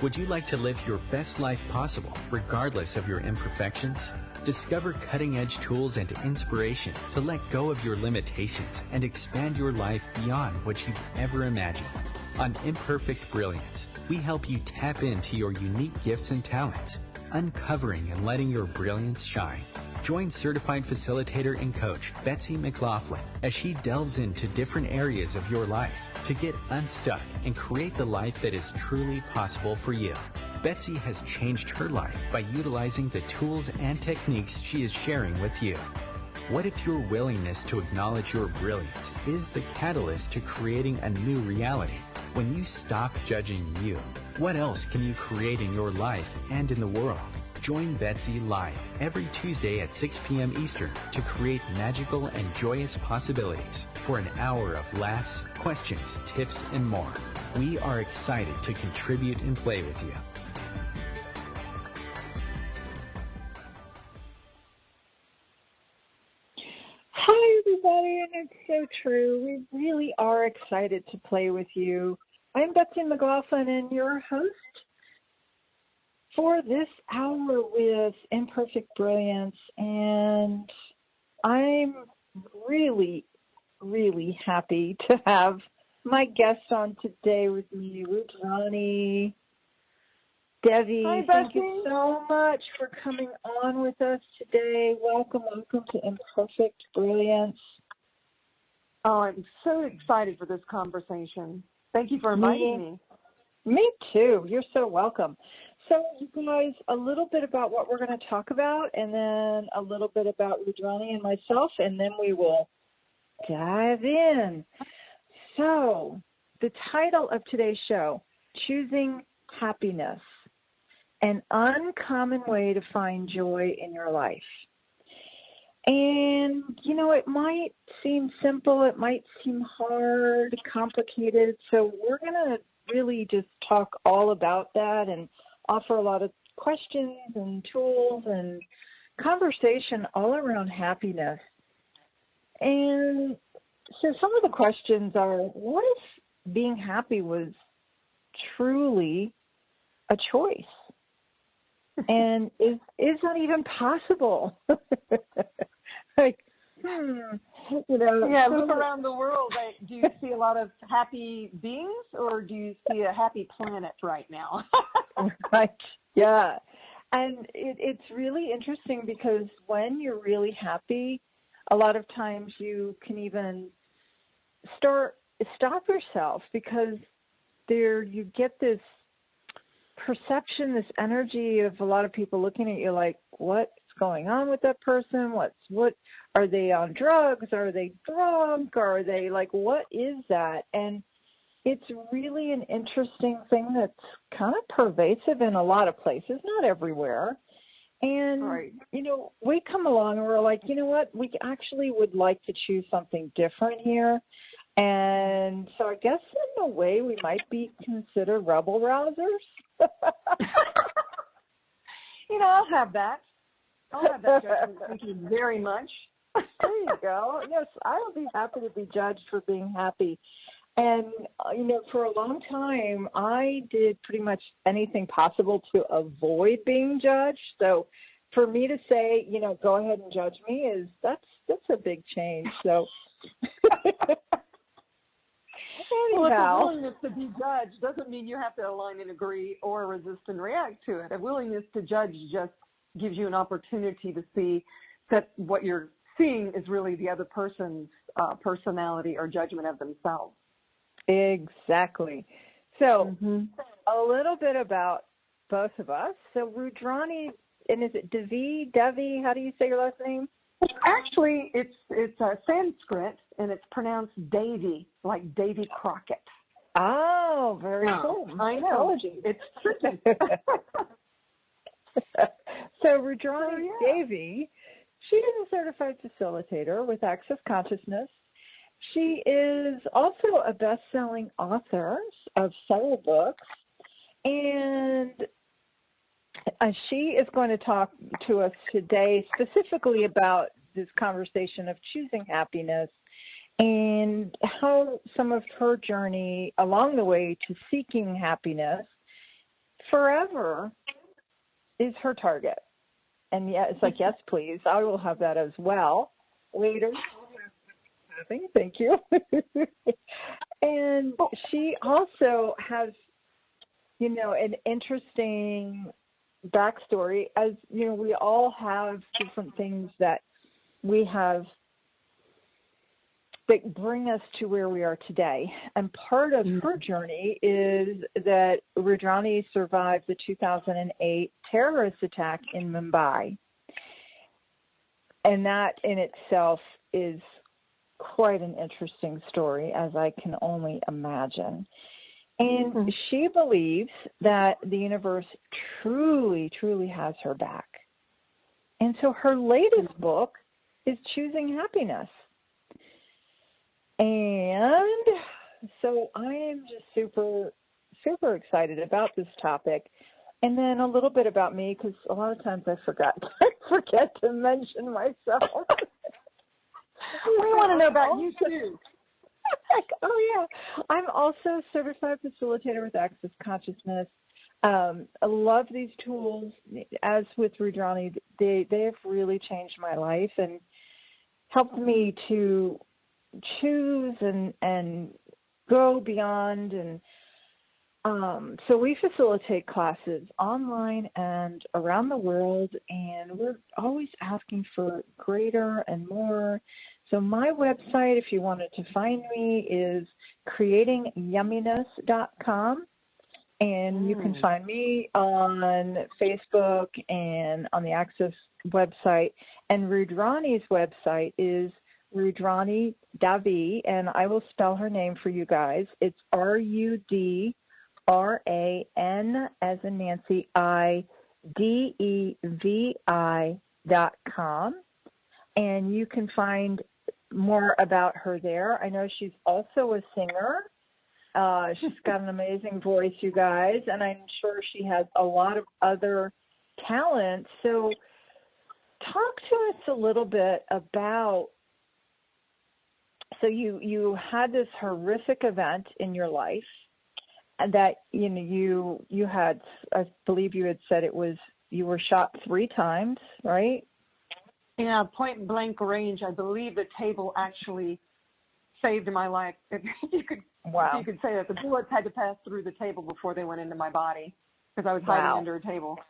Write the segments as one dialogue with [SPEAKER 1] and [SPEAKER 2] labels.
[SPEAKER 1] Would you like to live your best life possible, regardless of your imperfections? Discover cutting-edge tools and inspiration to let go of your limitations and expand your life beyond what you've ever imagined. On Imperfect Brilliance, we help you tap into your unique gifts and talents, uncovering and letting your brilliance shine. Join certified facilitator and coach Betsy McLoughlin as she delves into different areas of your life to get unstuck and create the life that is truly possible for you. Betsy has changed her life by utilizing the tools and techniques she is sharing with you. What if your willingness to acknowledge your brilliance is the catalyst to creating a new reality? When you stop judging you, what else can you create in your life and in the world? Join Betsy live every Tuesday at 6 p.m. Eastern to create magical and joyous possibilities for an hour of laughs, questions, tips, and more. We are excited to contribute and play with you.
[SPEAKER 2] Hi, everybody, and it's so true. We really are excited to play with you. I'm Betsy McLoughlin, and your host for this hour with Imperfect Brilliance, and I'm really, really happy to have my guest on today with me, Rudrani Devi.
[SPEAKER 3] Hi,
[SPEAKER 2] thank you so much for coming on with us today. Welcome to Imperfect Brilliance.
[SPEAKER 3] Oh, I'm so excited for this conversation. Thank you for inviting me.
[SPEAKER 2] Me too. You're so welcome. So, you guys, a little bit about what we're going to talk about, and then a little bit about Rudrani and myself, and then we will dive in. So, the title of today's show, Choosing Happiness, an uncommon way to find joy in your life. And, you know, it might seem simple, it might seem hard, complicated, so we're going to really just talk all about that and offer a lot of questions and tools and conversation all around happiness. And so some of the questions are, what if being happy was truly a choice? And is that even possible? Like, you know.
[SPEAKER 3] Yeah, look around the world. Do you see a lot of happy beings, or do you see a happy planet right now?
[SPEAKER 2] Right, yeah. And it's really interesting because when you're really happy, a lot of times you can even stop yourself because you get this perception, this energy of a lot of people looking at you like, what's going on with that person? What are they on drugs? Are they drunk? Are they like, what is that? And it's really an interesting thing that's kind of pervasive in a lot of places, not everywhere. And,
[SPEAKER 3] right.
[SPEAKER 2] You know, we come along and we're like, you know what, we actually would like to choose something different here. And so I guess in a way we might be considered rebel rousers.
[SPEAKER 3] You know, I'll have that judgment. Thank you very much.
[SPEAKER 2] There you go. Yes, I would be happy to be judged for being happy. And, you know, for a long time, I did pretty much anything possible to avoid being judged. So for me to say, you know, go ahead and judge me that's a big change. So
[SPEAKER 3] well, a willingness to be judged doesn't mean you have to align and agree or resist and react to it. A willingness to judge just gives you an opportunity to see that what you're seeing is really the other person's personality or judgment of themselves.
[SPEAKER 2] Exactly. So a little bit about both of us. So Rudrani, and is it Devi? How do you say your last name?
[SPEAKER 3] Actually, it's Sanskrit, and it's pronounced Devi, like Davy Crockett.
[SPEAKER 2] Oh, very cool.
[SPEAKER 3] I know. It's tricky.
[SPEAKER 2] So Rudrani Devi, she is a certified facilitator with Access Consciousness. She is also a best-selling author of several books, and she is going to talk to us today specifically about this conversation of choosing happiness and how some of her journey along the way to seeking happiness forever is her target. And yeah, it's like, yes, please. I will have that as well later. Thank you. And she also has, you know, an interesting backstory. As you know, we all have different things that we have that bring us to where we are today. And part of her journey is that Rudrani survived the 2008 terrorist attack in Mumbai. And that in itself is quite an interesting story, as I can only imagine. And she believes that the universe truly, truly has her back. And so her latest book is Choosing Happiness. And so I am just super, super excited about this topic. And then a little bit about me, because a lot of times I forget to mention myself.
[SPEAKER 3] We want to know about you, too.
[SPEAKER 2] Oh, yeah. I'm also a certified facilitator with Access Consciousness. I love these tools. As with Rudrani, they have really changed my life and helped me to choose and go beyond. And so we facilitate classes online and around the world, and we're always asking for greater and more. So my website, if you wanted to find me, is creatingyumminess.com. And you can find me on Facebook and on the Access website. And Rudrani's website is Rudrani Devi, and I will spell her name for you guys. It's Rudran as in Nancy IDEVI.com. And you can find more about her there. I know she's also a singer. She's got an amazing voice, you guys, and I'm sure she has a lot of other talent. So talk to us a little bit about, so you had this horrific event in your life, and that, you know, you had, I believe you had said it was, you were shot 3 times, right?
[SPEAKER 3] Yeah, point blank range. I believe the table actually saved my life. You could say that the bullets had to pass through the table before they went into my body, because I was hiding under a table.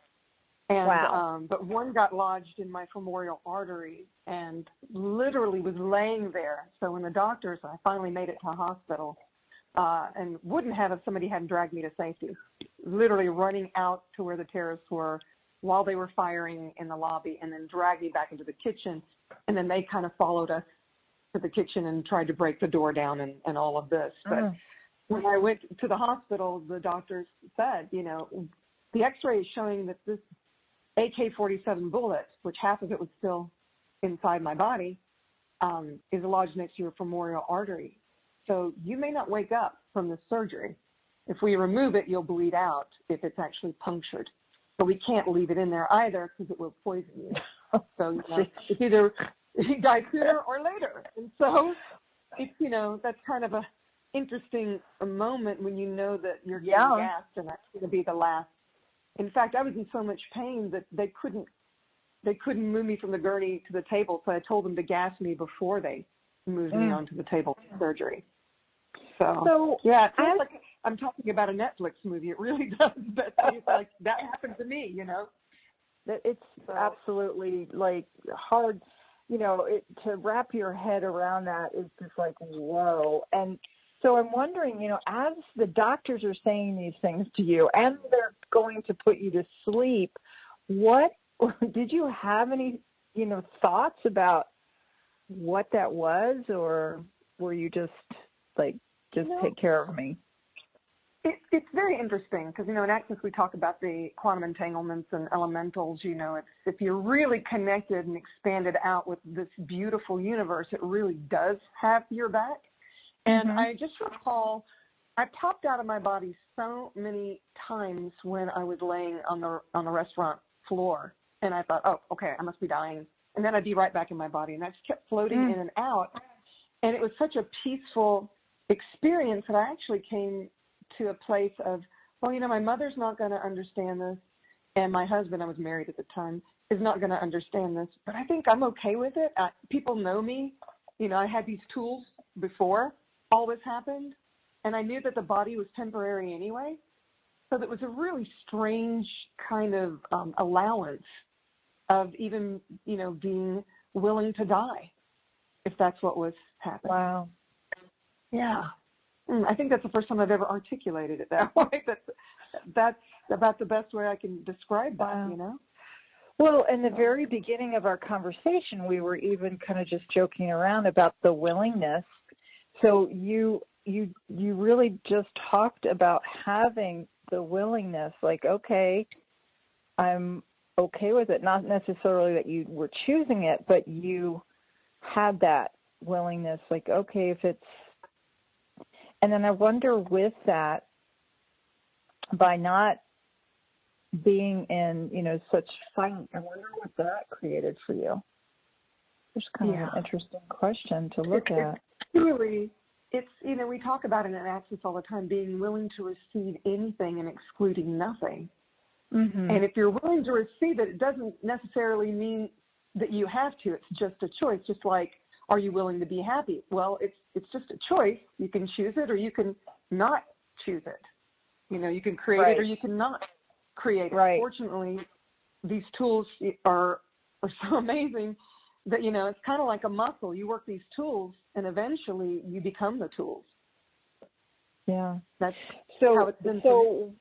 [SPEAKER 3] And but one got lodged in my femoral artery and literally was laying there. So when the doctors, I finally made it to a hospital, and wouldn't have if somebody hadn't dragged me to safety. Literally running out to where the terrorists were while they were firing in the lobby, and then dragged me back into the kitchen. And then they kind of followed us to the kitchen and tried to break the door down and all of this. But when I went to the hospital, the doctors said, you know, the x-ray is showing that this AK-47 bullet, which half of it was still inside my body, is lodged next to your femoral artery. So you may not wake up from the surgery. If we remove it, you'll bleed out if it's actually punctured. But we can't leave it in there either, because it will poison you. So you know, it's either you die sooner or later. And so it's, you know, that's kind of a interesting moment when you know that you're getting gassed and that's going to be the last. In fact, I was in so much pain that they couldn't move me from the gurney to the table, so I told them to gas me before they moved me onto the table for surgery. So yeah, it feels like I'm talking about a Netflix movie. It really does, but it's like that happened to me, you know.
[SPEAKER 2] It's absolutely like hard, you know, to wrap your head around that is just like, whoa. And so I'm wondering, you know, as the doctors are saying these things to you and they're going to put you to sleep, did you have any, you know, thoughts about what that was, or were you just like, take care of me?
[SPEAKER 3] It's very interesting because, you know, in Access we talk about the quantum entanglements and elementals. You know, if you're really connected and expanded out with this beautiful universe, it really does have your back. And I just recall I popped out of my body so many times when I was laying on the restaurant floor, and I thought, oh, okay, I must be dying. And then I'd be right back in my body, and I just kept floating in and out. And it was such a peaceful experience that I actually came to a place of well, my mother's not going to understand this, and my husband, I was married at the time, is not going to understand this, but I think I'm okay with it. People know me. I had these tools before all this happened, and I knew that the body was temporary anyway. So that was a really strange kind of allowance of even, being willing to die, if that's what was happening.
[SPEAKER 2] Wow.
[SPEAKER 3] Yeah. I think that's the first time I've ever articulated it that way. That's about the best way I can describe that,
[SPEAKER 2] Wow. Well, in the very beginning of our conversation, we were even kind of just joking around about the willingness. So you really just talked about having the willingness, like, okay, I'm okay with it. Not necessarily that you were choosing it, but you had that willingness, like, okay, if it's, and then I wonder with that, by not being in, such fight, I wonder what that created for you. It's kind of an interesting question to look at.
[SPEAKER 3] Really, we talk about it in Access all the time, being willing to receive anything and excluding nothing.
[SPEAKER 2] Mm-hmm.
[SPEAKER 3] And if you're willing to receive it, it doesn't necessarily mean that you have to. It's just a choice. Just like, are you willing to be happy? Well, it's just a choice. You can choose it or you can not choose it. You can create it or you can not create it.
[SPEAKER 2] Right.
[SPEAKER 3] Fortunately, these tools are so amazing that, it's kind of like a muscle. You work these tools and eventually you become the tools.
[SPEAKER 2] Yeah.
[SPEAKER 3] That's
[SPEAKER 2] so,
[SPEAKER 3] how it's been.
[SPEAKER 2] So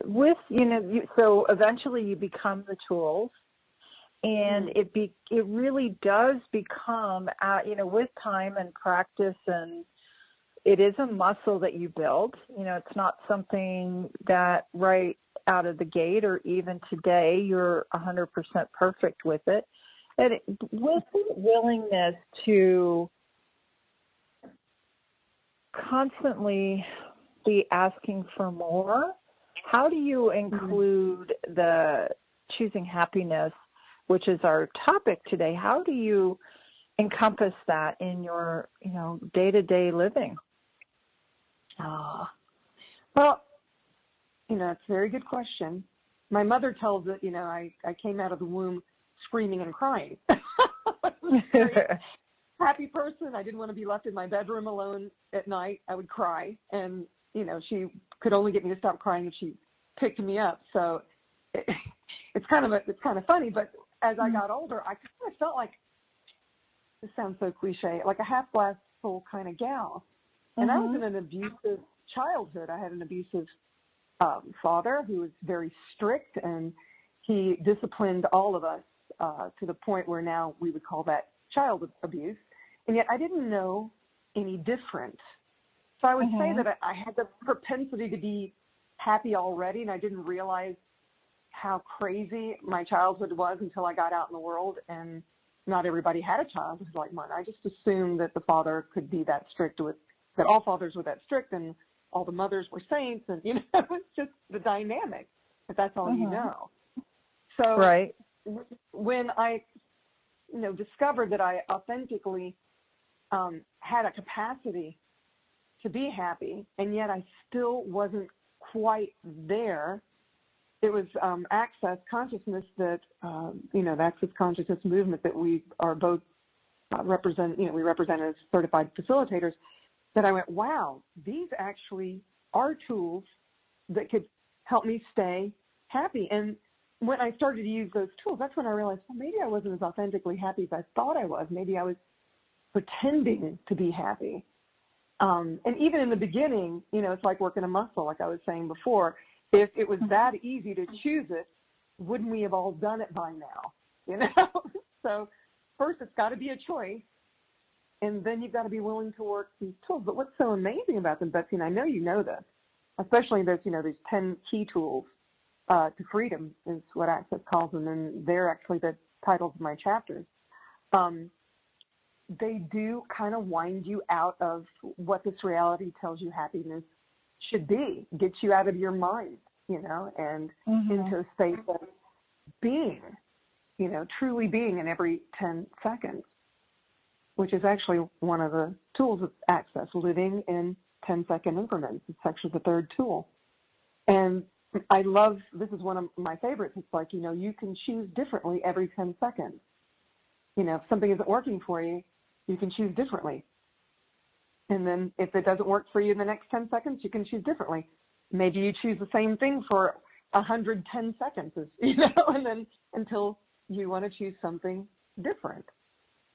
[SPEAKER 2] with, so eventually you become the tools, and it really does become, with time and practice, and it is a muscle that you build. It's not something that right out of the gate or even today you're 100% perfect with it. And with the willingness to constantly be asking for more, how do you include the choosing happiness, which is our topic today? How do you encompass that in your, day-to-day living?
[SPEAKER 3] Well, it's a very good question. My mother tells it, I came out of the womb screaming and crying. I was a very happy person. I didn't want to be left in my bedroom alone at night. I would cry, and she could only get me to stop crying if she picked me up. So it's kind of funny. But as I got older, I kind of felt like, this sounds so cliche, like a half glass full kind of gal. And I was in an abusive childhood. I had an abusive father who was very strict, and he disciplined all of us to the point where now we would call that child abuse. And yet I didn't know any different. So I would say that I had the propensity to be happy already, and I didn't realize how crazy my childhood was until I got out in the world, and not everybody had a childhood like mine. I just assumed that the father could be that strict that all fathers were that strict and all the mothers were saints, and it was just the dynamic, but that's all you know. So when I discovered that I authentically had a capacity to be happy, and yet I still wasn't quite there, it was Access Consciousness that the Access Consciousness movement that we are both represent. We represent as certified facilitators. That I went, wow, these actually are tools that could help me stay happy. And when I started to use those tools, that's when I realized, well, maybe I wasn't as authentically happy as I thought I was. Maybe I was pretending to be happy. And even in the beginning, it's like working a muscle, like I was saying before. If it was that easy to choose it, wouldn't we have all done it by now? So first it's got to be a choice. And then you've got to be willing to work these tools. But what's so amazing about them, Betsy, and I know you know this, especially those 10 key tools to freedom is what Access calls them, and they're actually the titles of my chapters. They do kind of wind you out of what this reality tells you happiness should be, get you out of your mind, and into a state of being, truly being in every 10 seconds. Which is actually one of the tools of Access, living in 10-second increments. It's actually the third tool. And I love, this is one of my favorites. It's like, you can choose differently every 10 seconds. If something isn't working for you, you can choose differently. And then if it doesn't work for you in the next 10 seconds, you can choose differently. Maybe you choose the same thing for 110 seconds, and then until you want to choose something different.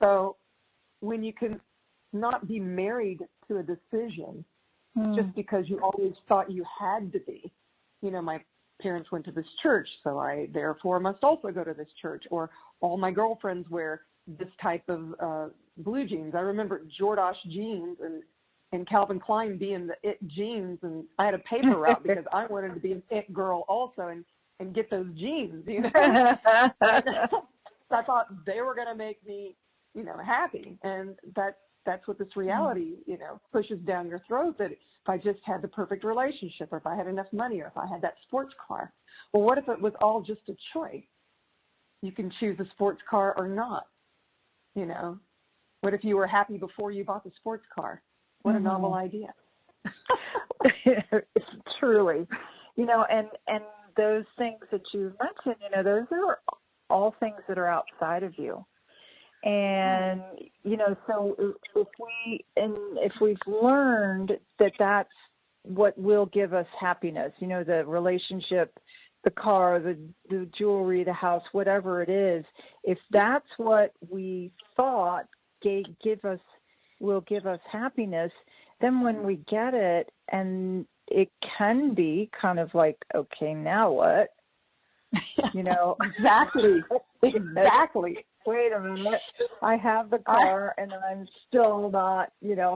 [SPEAKER 3] So when you can not be married to a decision just because you always thought you had to be, my parents went to this church, so I therefore must also go to this church, or all my girlfriends wear this type of blue jeans. I remember Jordache jeans and Calvin Klein being the it jeans, and I had a paper route because I wanted to be an it girl also and get those jeans, I thought they were going to make me, happy. And that's what this reality, pushes down your throat, that if I just had the perfect relationship, or if I had enough money, or if I had that sports car. Well, what if it was all just a choice? You can choose a sports car or not. What if you were happy before you bought the sports car? What a novel idea.
[SPEAKER 2] Truly. And those things that you mentioned, those are all things that are outside of you. And, so if we've learned that that's what will give us happiness, the relationship, the car, the jewelry, the house, whatever it is, if that's what we thought will give us happiness, then when we get it, and it can be kind of like, okay, now what?
[SPEAKER 3] Exactly.
[SPEAKER 2] Wait a minute. I have the car and I'm still not,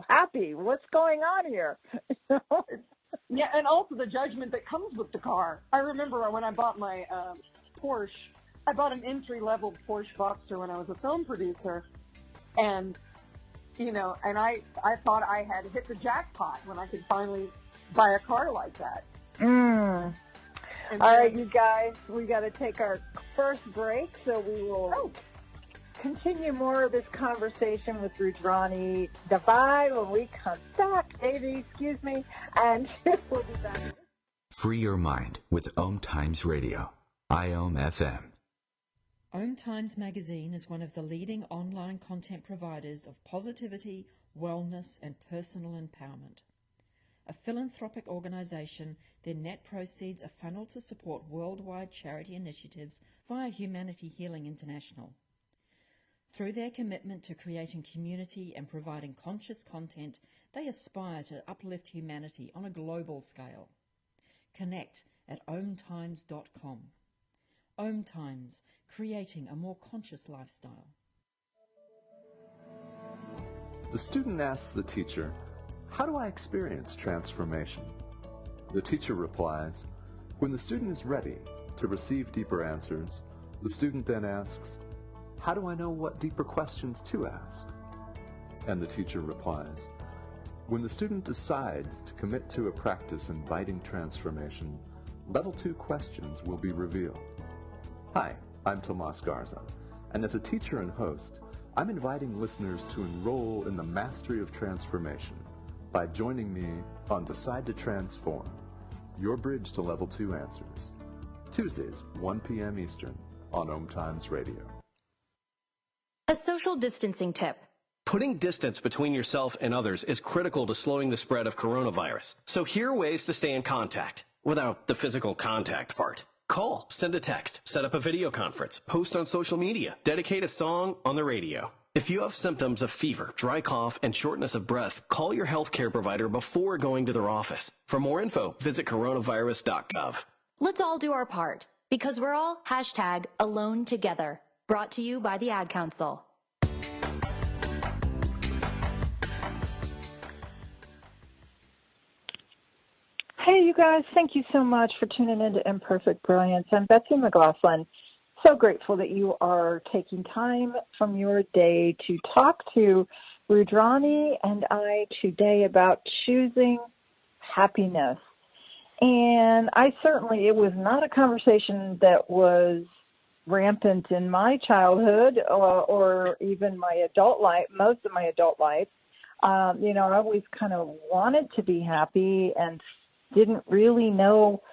[SPEAKER 2] happy. What's going on here?
[SPEAKER 3] Yeah, and also the judgment that comes with the car. I remember when I bought my Porsche, I bought an entry-level Porsche Boxster when I was a film producer, and I thought I had hit the jackpot when I could finally buy a car like that.
[SPEAKER 2] All right, you guys, we got to take our first break, so we will continue more of this conversation with Rudrani Devi when we come back. Davey, excuse me, and we'll be back.
[SPEAKER 1] Free your mind with OMTimes Radio, IOM FM.
[SPEAKER 4] OMTimes magazine is one of the leading online content providers of positivity, wellness, and personal empowerment. A philanthropic organization, their net proceeds are funneled to support worldwide charity initiatives via Humanity Healing International. Through their commitment to creating community and providing conscious content, they aspire to uplift humanity on a global scale. Connect at omtimes.com. OMTimes, creating a more conscious lifestyle.
[SPEAKER 5] The student asks the teacher, "How do I experience transformation?" The teacher replies, "When the student is ready to receive deeper answers, the student then asks, 'How do I know what deeper questions to ask?' And the teacher replies, 'When the student decides to commit to a practice inviting transformation, level 2 questions will be revealed.'" Hi, I'm Tomas Garza, and as a teacher and host, I'm inviting listeners to enroll in the mastery of transformation by joining me on Decide to Transform, your bridge to level 2 answers. Tuesdays, 1 p.m. Eastern on OMTimes Radio.
[SPEAKER 6] A social distancing tip.
[SPEAKER 7] Putting distance between yourself and others is critical to slowing the spread of coronavirus. So here are ways to stay in contact without the physical contact part. Call, send a text, set up a video conference, post on social media, dedicate a song on the radio. If you have symptoms of fever, dry cough, and shortness of breath, call your healthcare provider before going to their office. For more info, visit coronavirus.gov.
[SPEAKER 6] Let's all do our part, because we're all #alone together. Brought to you by the Ad Council.
[SPEAKER 2] Hey, you guys, thank you so much for tuning in to Imperfect Brilliance. I'm Betsy McLoughlin. So grateful that you are taking time from your day to talk to Rudrani and I today about choosing happiness. And it was not a conversation that was rampant in my childhood or even my adult life, most of my adult life. I always kind of wanted to be happy and didn't really know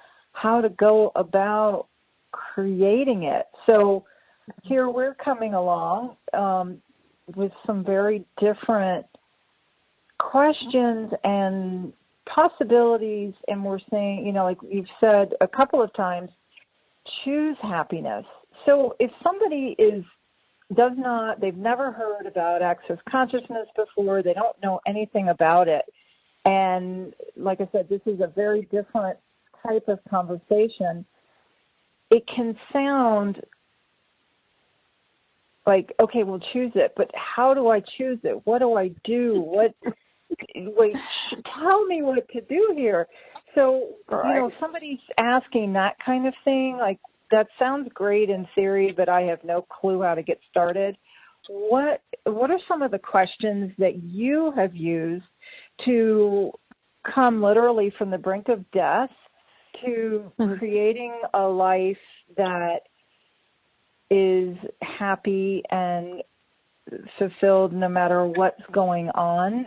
[SPEAKER 2] how to go about creating it. So here we're coming along with some very different questions and possibilities, and we're saying, like you've said a couple of times, choose happiness. So if somebody they've never heard about access consciousness before, they don't know anything about it, and like I said, this is a very different type of conversation, it can sound like, okay, we'll choose it, but how do I choose it? What do I do? Wait, tell me what to do here. So, somebody's asking that kind of thing, like, that sounds great in theory, but I have no clue how to get started. What are some of the questions that you have used to come literally from the brink of death to creating a life that is happy and fulfilled no matter what's going on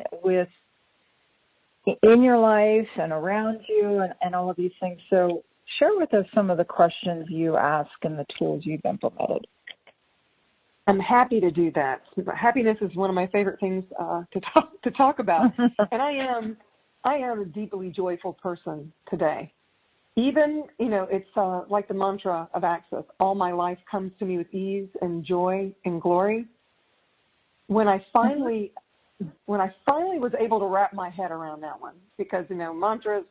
[SPEAKER 2] in your life and around you and all of these things? So share with us some of the questions you ask and the tools you've implemented.
[SPEAKER 3] I'm happy to do that. Happiness is one of my favorite things to talk about, and I am a deeply joyful person today. Even, it's like the mantra of Access. All my life comes to me with ease and joy and glory. When I finally was able to wrap my head around that one, because, mantras,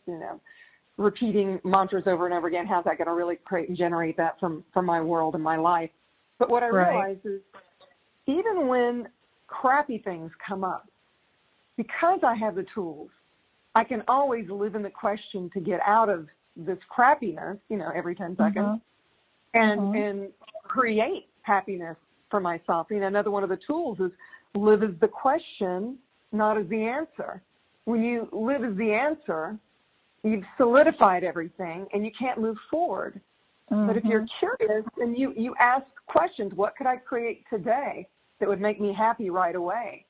[SPEAKER 3] repeating mantras over and over again, how's that going to really create and generate that from my world and my life? But what I realized is even when crappy things come up, because I have the tools, I can always live in the question to get out of this crappiness, every 10 seconds, and create happiness for myself. Another one of the tools is live as the question, not as the answer. When you live as the answer, you've solidified everything and you can't move forward. But if you're curious and you ask questions, what could I create today that would make me happy right away?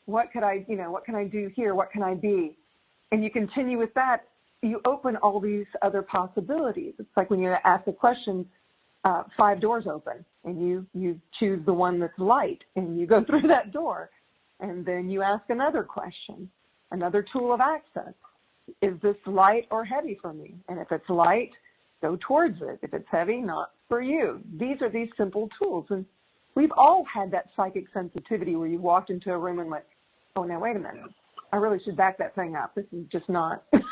[SPEAKER 3] What could I, what can I do here? What can I be? And you continue with that, you open all these other possibilities. It's like when you ask a question, 5 doors open, and you choose the one that's light, and you go through that door. And then you ask another question, another tool of access. Is this light or heavy for me? And if it's light, go towards it. If it's heavy, not for you. These are these simple tools. And we've all had that psychic sensitivity where you walked into a room and went, oh, now, wait a minute. I really should back that thing up. This is just not, this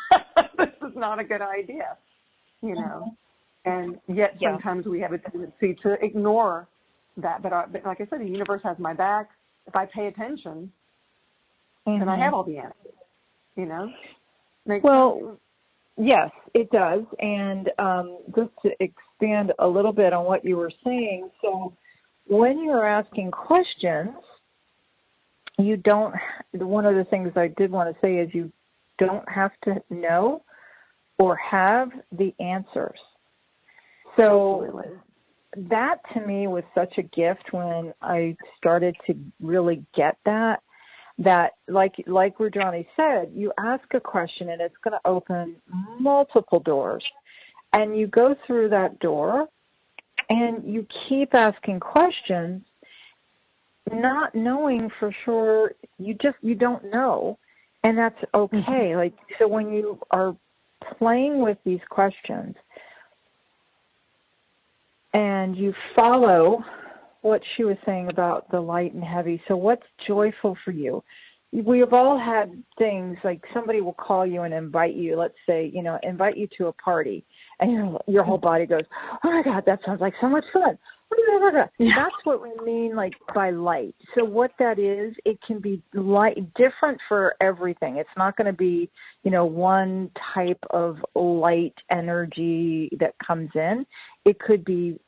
[SPEAKER 3] is not a good idea, And yet sometimes we have a tendency to ignore that. But like I said, the universe has my back. If I pay attention, then I have all the answers,
[SPEAKER 2] Well, yes, it does. And just to expand a little bit on what you were saying, so when you're asking questions, one of the things I did want to say is you don't have to know or have the answers. So that to me was such a gift when I started to really get that like Rudrani said, you ask a question and it's going to open multiple doors. And you go through that door and you keep asking questions, not knowing for sure, you don't know, and that's okay. Like, so when you are playing with these questions and you follow what she was saying about the light and heavy, so what's joyful for you? We have all had things like somebody will call you and invite you, let's say, invite you to a party, and your whole body goes, oh my God, that sounds like so much fun. Yeah. That's what we mean, like, by light. So what that is, it can be light, different for everything. It's not going to be, one type of light energy that comes in. It could be,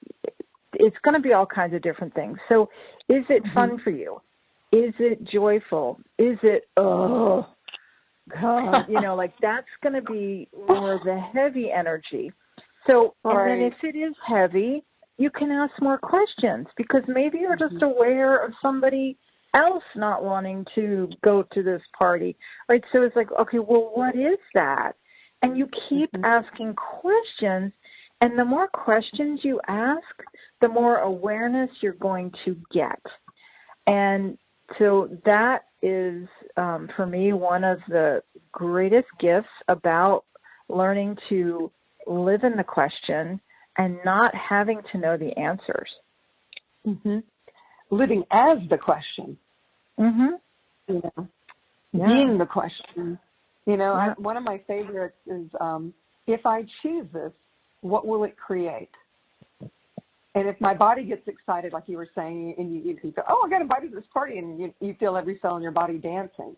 [SPEAKER 2] it's going to be all kinds of different things. So is it fun for you? Is it joyful? Is it, oh, God, like that's going to be more of the heavy energy. So, and then if it is heavy, you can ask more questions because maybe you're just aware of somebody else not wanting to go to this party, right? So it's like, okay, well, what is that? And you keep asking questions, and the more questions you ask, the more awareness you're going to get. And so that is, for me, one of the greatest gifts about learning to live in the question and not having to know the answers.
[SPEAKER 3] Living as the question. You know, being the question. You know, one of my favorites is, if I choose this, what will it create? And if my body gets excited, like you were saying, and you go, oh, I got invited to this party, and you feel every cell in your body dancing.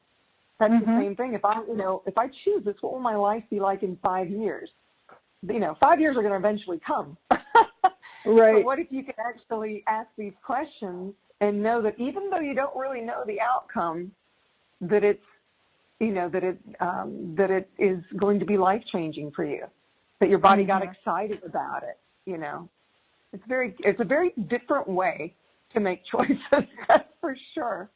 [SPEAKER 3] That's the same thing. If I choose this, what will my life be like in 5 years? You know, 5 years are going to eventually come.
[SPEAKER 2] Right.
[SPEAKER 3] But what if you can actually ask these questions and know that even though you don't really know the outcome, that it's, you know, that it is going to be life-changing for you, that your body got excited about it, you know. It's a very different way to make choices, that's for sure,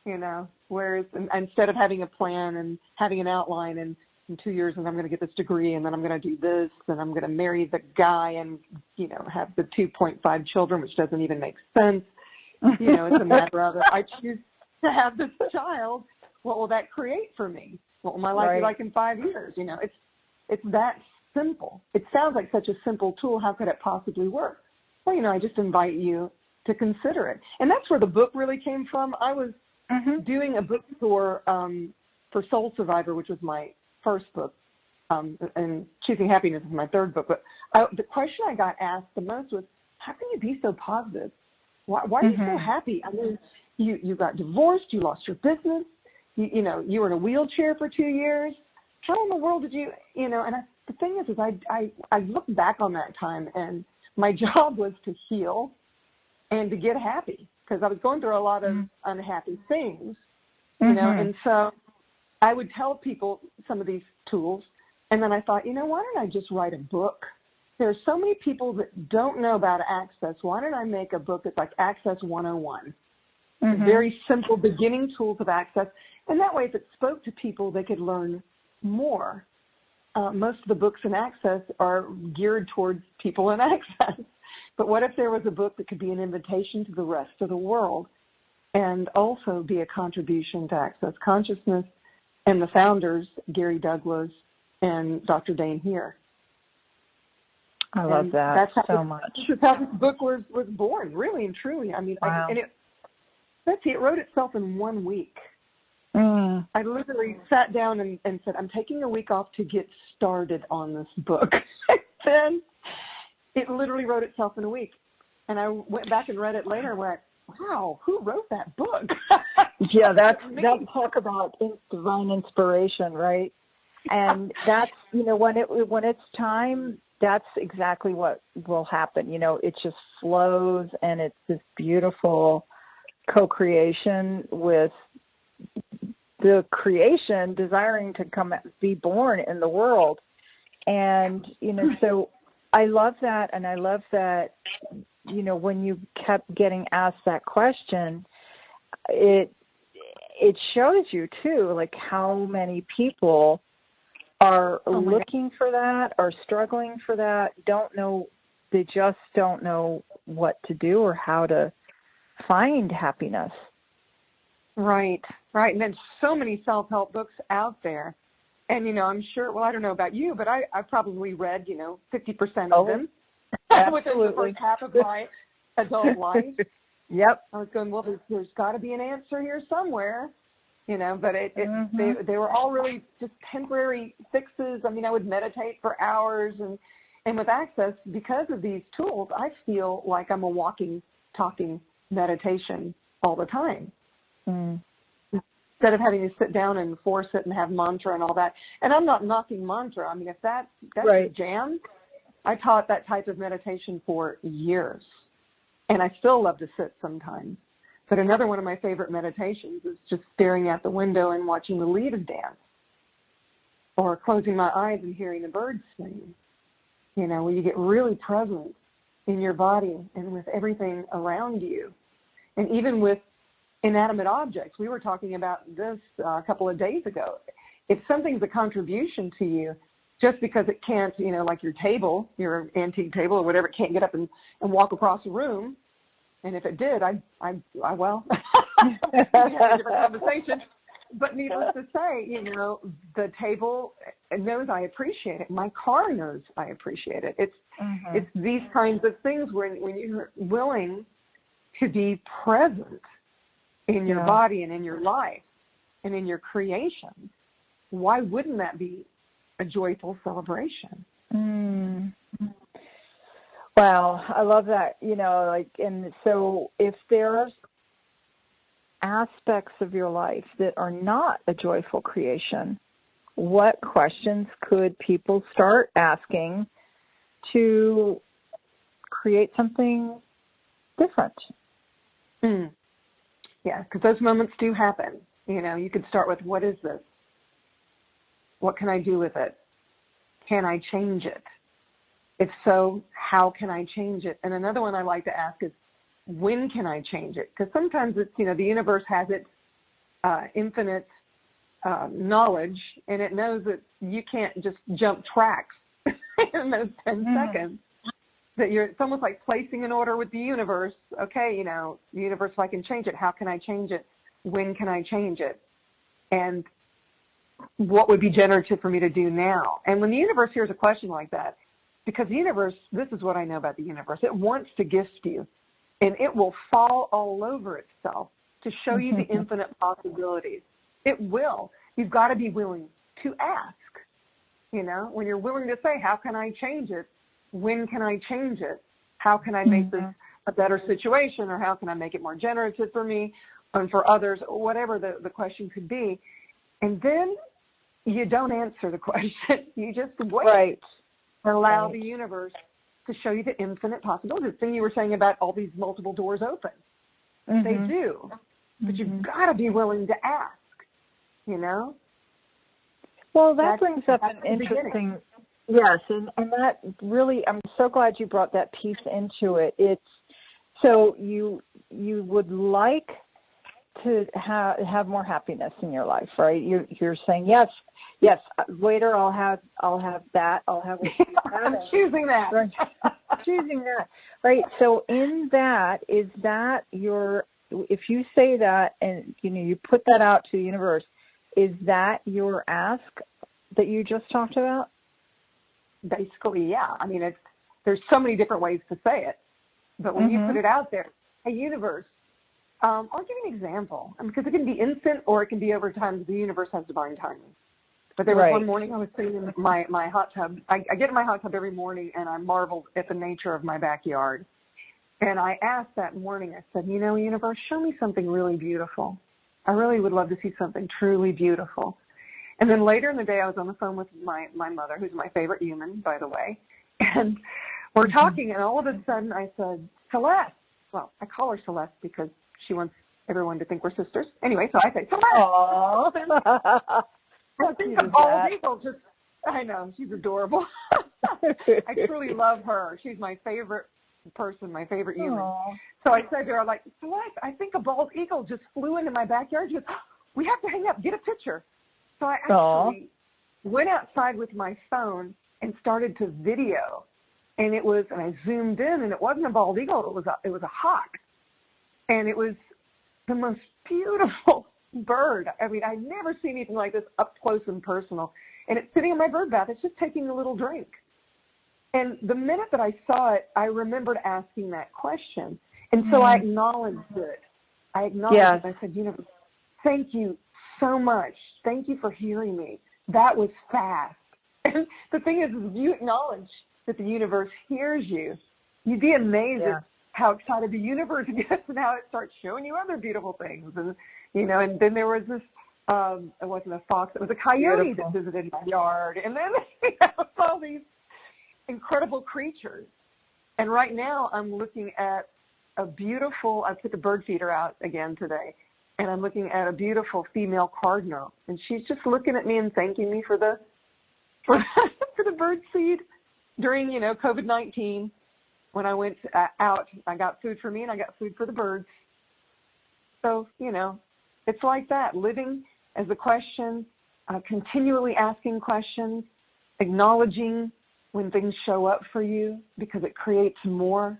[SPEAKER 3] you know, whereas instead of having a plan and having an outline and in 2 years and I'm going to get this degree and then I'm going to do this and I'm going to marry the guy and, you know, have the 2.5 children, which doesn't even make sense. You know, it's a matter of, if I choose to have this child, what will that create for me? What will my life be like in 5 years? You know, it's that simple. It sounds like such a simple tool. How could it possibly work? Well, you know, I just invite you to consider it. And that's where the book really came from. I was doing a book tour for Soul Survivor, which was my first book, and Choosing Happiness is my third book. But the question I got asked the most was, how can you be so positive? Why are you so happy? I mean, you got divorced, you lost your business, you know, you were in a wheelchair for 2 years. How in the world did you know, and the thing is I look back on that time, and my job was to heal and to get happy, because I was going through a lot of unhappy things, you know, and so I would tell people some of these tools, and then I thought, you know, why don't I just write a book? There are so many people that don't know about Access. Why don't I make a book that's like Access 101? Very simple beginning tools of Access, and that way if it spoke to people, they could learn more. Most of the books in Access are geared towards people in Access. But what if there was a book that could be an invitation to the rest of the world and also be a contribution to Access Consciousness and the founders, Gary Douglas and Dr. Dane Here?
[SPEAKER 2] I love that so much.
[SPEAKER 3] This is how this book was born, really and truly. I mean, it wrote itself in 1 week. I literally sat down and said, I'm taking a week off to get started on this book. Then it literally wrote itself in a week. And I went back and read it later and went, wow, who wrote that book?
[SPEAKER 2] Yeah, that's talk about divine inspiration, right? And that's, you know, when it's time, that's exactly what will happen. You know, it just flows, and it's this beautiful co-creation with the creation desiring to be born in the world. And, you know, so I love that. And I love that, you know, when you kept getting asked that question, it shows you too, like how many people are looking for that, are struggling for that, don't know, they just don't know what to do or how to find happiness.
[SPEAKER 3] Right. And there's so many self-help books out there. And, you know, I'm sure, well, I don't know about you, but I probably read, you know, 50% of them within the first half of my adult life.
[SPEAKER 2] Yep.
[SPEAKER 3] I was going, well, there's got to be an answer here somewhere, you know, but they were all really just temporary fixes. I mean, I would meditate for hours, and with Access, because of these tools, I feel like I'm a walking, talking meditation all the time. Instead of having to sit down and force it and have mantra and all that. And I'm not knocking mantra. I mean, if that's your jam, I taught that type of meditation for years. And I still love to sit sometimes. But another one of my favorite meditations is just staring out the window and watching the leaves dance, or closing my eyes and hearing the birds sing. You know, where you get really present in your body and with everything around you. And even with inanimate objects. We were talking about this a couple of days ago. If something's a contribution to you, just because it can't, like your table, your antique table or whatever, it can't get up and walk across the room. And if it did, well, we had a different conversation. But needless to say, the table knows I appreciate it. My car knows I appreciate it. It's these kinds of things when you're willing to be present in your body and in your life and in your creation. Why wouldn't that be a joyful celebration?
[SPEAKER 2] Wow, I love that. And so if there's aspects of your life that are not a joyful creation, what questions could people start asking to create something different?
[SPEAKER 3] Yeah, because those moments do happen. You could start with, what is this? What can I do with it? Can I change it? If so, how can I change it? And another one I like to ask is, when can I change it? Because sometimes it's, the universe has its infinite knowledge, and it knows that you can't just jump tracks in those 10 seconds. That it's almost like placing an order with the universe. Okay, the universe, if I can change it, how can I change it? When can I change it? And what would be generative for me to do now? And when the universe hears a question like that, because the universe, this is what I know about the universe, it wants to gift you, and it will fall all over itself to show you the infinite possibilities. It will. You've got to be willing to ask. When you're willing to say, how can I change it? When can I change it? How can I make this a better situation, or how can I make it more generative for me and for others, or whatever the question could be. And then you don't answer the question. You just wait and allow the universe to show you the infinite possibilities. The thing you were saying about all these multiple doors open. They do. But you've got to be willing to ask,
[SPEAKER 2] Well, that brings up an interesting... Yes, and that really, I'm so glad you brought that piece into it. It's so you would like to have more happiness in your life, right? You're saying yes. Later, I'll have that. I'll have.
[SPEAKER 3] I'm choosing that.
[SPEAKER 2] Right. Choosing that, right? So in that, is that your? If you say that and you put that out to the universe, is that your ask that you just talked about?
[SPEAKER 3] Basically, yeah. I mean, there's so many different ways to say it, but when you put it out there, hey, universe, I'll give you an example, because it can be instant or it can be over time. The universe has divine timing. But there was one morning I was sitting in my hot tub. I get in my hot tub every morning, and I marveled at the nature of my backyard. And I asked that morning, I said, universe, show me something really beautiful. I really would love to see something truly beautiful. And then later in the day, I was on the phone with my mother, who's my favorite human, by the way. And we're talking, and all of a sudden I said, Celeste. Well, I call her Celeste because she wants everyone to think we're sisters. Anyway, so I say, Celeste. I think the bald eagle just, I know, she's adorable. I truly love her. She's my favorite person, my favorite human. So I said to her, Celeste, I think a bald eagle just flew into my backyard. She goes, we have to hang up, get a picture. So I actually went outside with my phone and started to video, and I zoomed in, and it wasn't a bald eagle, it was a hawk, and it was the most beautiful bird. I mean, I'd never seen anything like this up close and personal, and it's sitting in my bird bath. It's just taking a little drink, and the minute that I saw it, I remembered asking that question, and so I acknowledged it. I acknowledged it. I said, thank you so much. Thank you for hearing me. That was fast. And the thing is, if you acknowledge that the universe hears you, you'd be amazed at how excited the universe gets and how it starts showing you other beautiful things. And, and then there was this, it wasn't a fox, it was a coyote that visited my yard. And then all these incredible creatures. And right now I'm looking at I put the bird feeder out again today. And I'm looking at a beautiful female cardinal, and she's just looking at me and thanking me for the bird seed during COVID-19. When I went out, I got food for me and I got food for the birds. So it's like that, living as a question, continually asking questions, acknowledging when things show up for you because it creates more.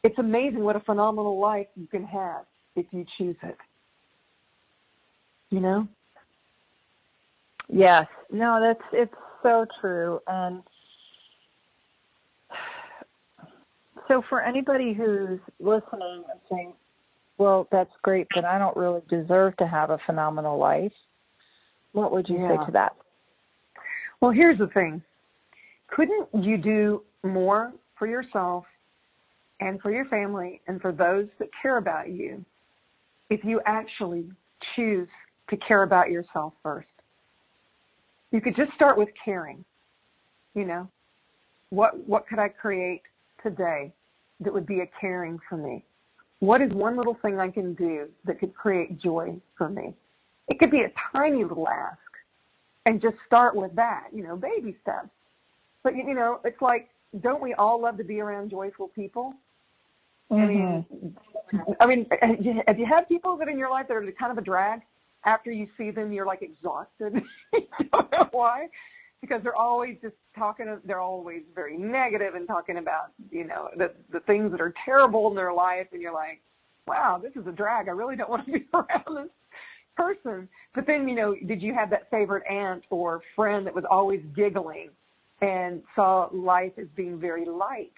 [SPEAKER 3] It's amazing what a phenomenal life you can have if you choose it. You know?
[SPEAKER 2] Yes. No, it's so true. And so for anybody who's listening and saying, well, that's great, but I don't really deserve to have a phenomenal life, what would you say to that?
[SPEAKER 3] Well, here's the thing. Couldn't you do more for yourself and for your family and for those that care about you if you actually choose to care about yourself first? You could just start with caring. You know, what could I create today that would be a caring for me? What is one little thing I can do that could create joy for me? It could be a tiny little ask, and just start with that, you know, baby steps. But, you know, it's like, don't we all love to be around joyful people?
[SPEAKER 2] Mm-hmm.
[SPEAKER 3] I mean, have you had people that in your life that are kind of a drag? After you see them, you're like exhausted. You don't know why? Because they're always just they're always very negative and talking about, you know, the things that are terrible in their life. And you're like, wow, this is a drag. I really don't want to be around this person. But then, you know, did you have that favorite aunt or friend that was always giggling and saw life as being very light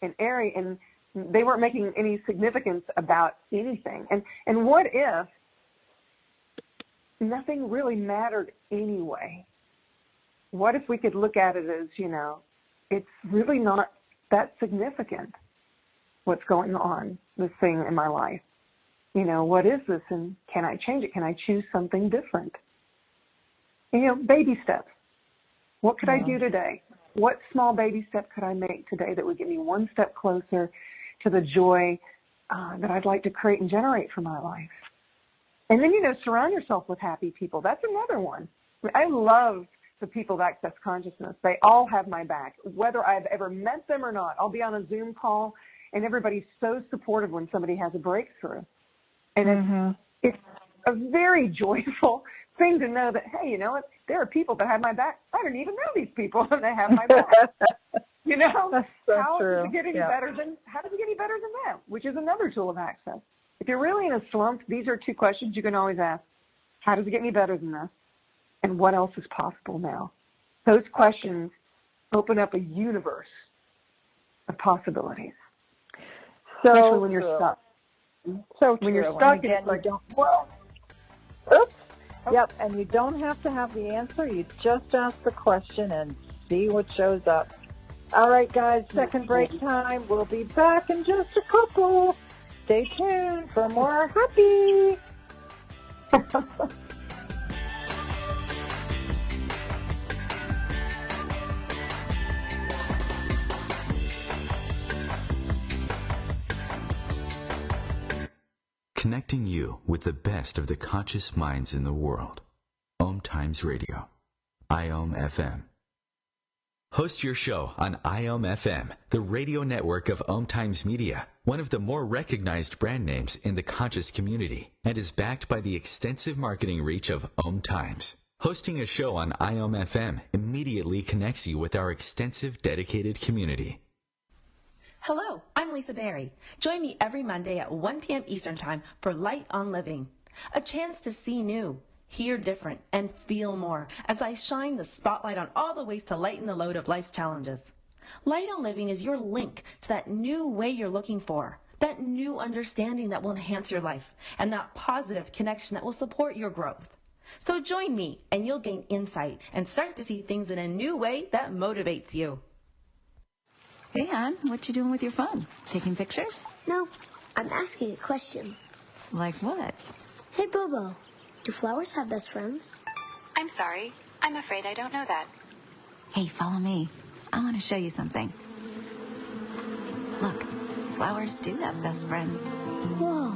[SPEAKER 3] and airy, and they weren't making any significance about anything? And what if nothing really mattered anyway? What if we could look at it as, you know, it's really not that significant what's going on, this thing in my life. You know, what is this, and can I change it? Can I choose something different? You know, baby steps. What could I do today? What small baby step could I make today that would get me one step closer to the joy that I'd like to create and generate for my life? And then, you know, surround yourself with happy people. That's another one. I love the people of Access Consciousness. They all have my back, whether I've ever met them or not. I'll be on a Zoom call, and everybody's so supportive when somebody has a breakthrough. And it's a very joyful thing to know that, hey, you know what, there are people that have my back. I don't even know these people, and they have my back. You know,
[SPEAKER 2] that's so
[SPEAKER 3] how
[SPEAKER 2] true.
[SPEAKER 3] does it get any better than that? Which is another tool of access. If you're really in a slump, these are two questions you can always ask. How does it get any better than this? And what else is possible now? Those questions open up a universe of possibilities.
[SPEAKER 2] So
[SPEAKER 3] especially when you're stuck.
[SPEAKER 2] So
[SPEAKER 3] when
[SPEAKER 2] true.
[SPEAKER 3] you're stuck,
[SPEAKER 2] again,
[SPEAKER 3] it's like,
[SPEAKER 2] oops. Yep, and you don't have to have the answer. You just ask the question and see what shows up. All right, guys, second break time. We'll be back in just a couple. Stay tuned for more happy.
[SPEAKER 1] Connecting you with the best of the conscious minds in the world. OMTimes Radio. IOM FM. Host your show on IOM FM, the radio network of OMTimes Media, one of the more recognized brand names in the conscious community, and is backed by the extensive marketing reach of OMTimes. Hosting a show on IOM FM immediately connects you with our extensive dedicated community.
[SPEAKER 8] Hello, I'm Lisa Berry. Join me every Monday at 1 p.m. Eastern Time for Light on Living, a chance to see new, hear different, and feel more as I shine the spotlight on all the ways to lighten the load of life's challenges. Light on Living is your link to that new way you're looking for, that new understanding that will enhance your life, and that positive connection that will support your growth. So join me, and you'll gain insight and start to see things in a new way that motivates you.
[SPEAKER 9] Hey, hon, what you doing with your phone? Taking pictures?
[SPEAKER 10] No, I'm asking it questions.
[SPEAKER 9] Like what?
[SPEAKER 10] Hey, Bobo, do flowers have best friends?
[SPEAKER 11] I'm sorry. I'm afraid I don't know that.
[SPEAKER 9] Hey, follow me. I want to show you something. Look, flowers do have best friends.
[SPEAKER 10] Whoa.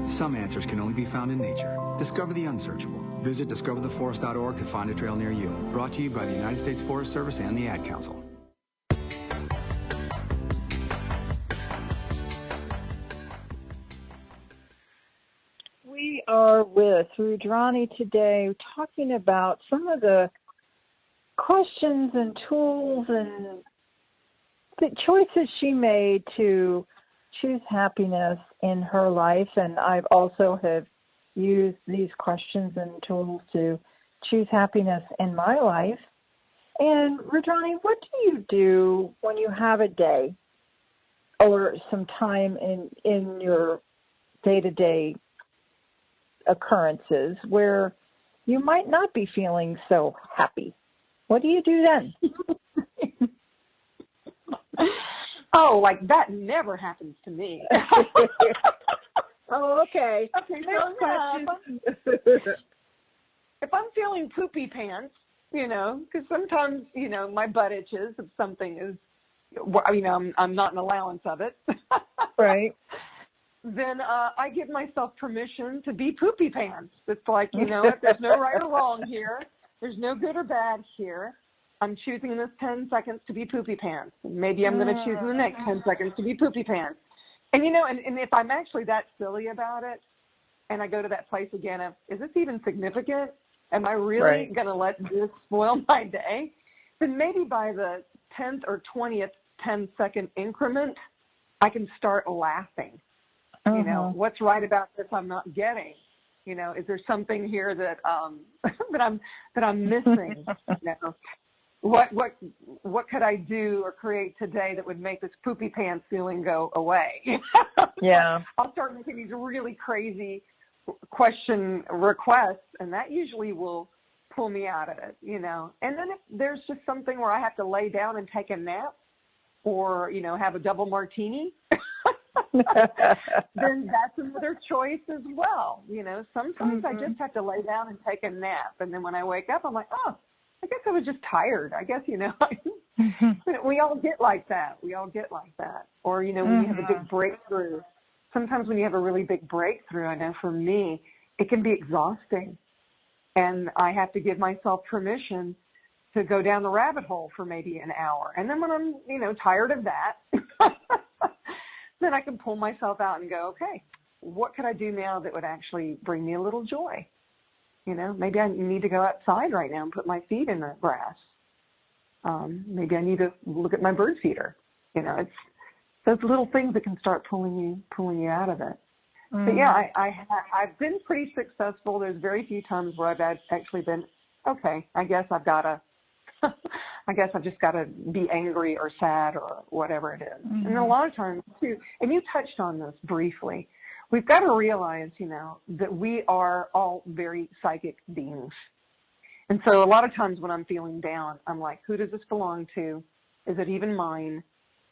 [SPEAKER 12] Some answers can only be found in nature. Discover the unsearchable. Visit discovertheforest.org to find a trail near you. Brought to you by the United States Forest Service and the Ad Council.
[SPEAKER 2] We are with Rudrani today talking about some of the questions and tools and the choices she made to choose happiness in her life. And I've also have used these questions and tools to choose happiness in my life. And Rudrani, what do you do when you have a day or some time in your day-to-day occurrences where you might not be feeling so happy? What do you do then?
[SPEAKER 3] Oh, like that never happens to me.
[SPEAKER 2] Oh, okay.
[SPEAKER 3] Okay, if I'm feeling poopy pants, because sometimes, my butt itches if something is, I'm not an allowance of it.
[SPEAKER 2] Right.
[SPEAKER 3] Then I give myself permission to be poopy pants. It's like, if there's no right or wrong here, there's no good or bad here. I'm choosing this 10 seconds to be poopy pants. Maybe I'm going to choose in the next 10 seconds to be poopy pants. And, and if I'm actually that silly about it, and I go to that place again of, is this even significant? Am I really going to let this spoil my day? Then maybe by the 10th or 20th 10-second increment, I can start laughing. What's right about this I'm not getting? Is there something here that that I'm missing? What could I do or create today that would make this poopy pants feeling go away?
[SPEAKER 2] Yeah.
[SPEAKER 3] I'll start making these really crazy question requests, and that usually will pull me out of it, And then if there's just something where I have to lay down and take a nap or, have a double martini, then that's another choice as well. Sometimes I just have to lay down and take a nap. And then when I wake up, I'm like, oh, I guess I was just tired. I guess, we all get like that. Or, when you have a big breakthrough, sometimes when you have a really big breakthrough, I know for me, it can be exhausting. And I have to give myself permission to go down the rabbit hole for maybe an hour. And then when I'm, tired of that, then I can pull myself out and go, okay, what could I do now that would actually bring me a little joy? Maybe I need to go outside right now and put my feet in the grass. Maybe I need to look at my bird feeder. It's those little things that can start pulling you out of it. But yeah, I've been pretty successful. There's very few times where I've actually been, okay, I guess I've just got to be angry or sad or whatever it is. And then a lot of times too, and you touched on this briefly, we've got to realize, that we are all very psychic beings. And so a lot of times when I'm feeling down, I'm like, who does this belong to? Is it even mine?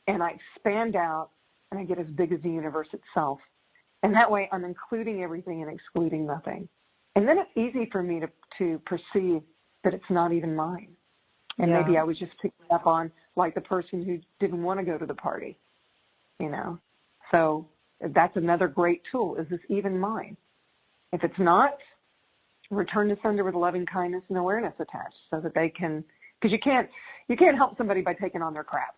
[SPEAKER 3] And I expand out and I get as big as the universe itself. And that way I'm including everything and excluding nothing. And then it's easy for me to perceive that it's not even mine. And maybe I was just picking up on like the person who didn't want to go to the party, So that's another great tool. Is this even mine? If it's not, return to sender with loving kindness and awareness attached so that they can, because you can't help somebody by taking on their crap,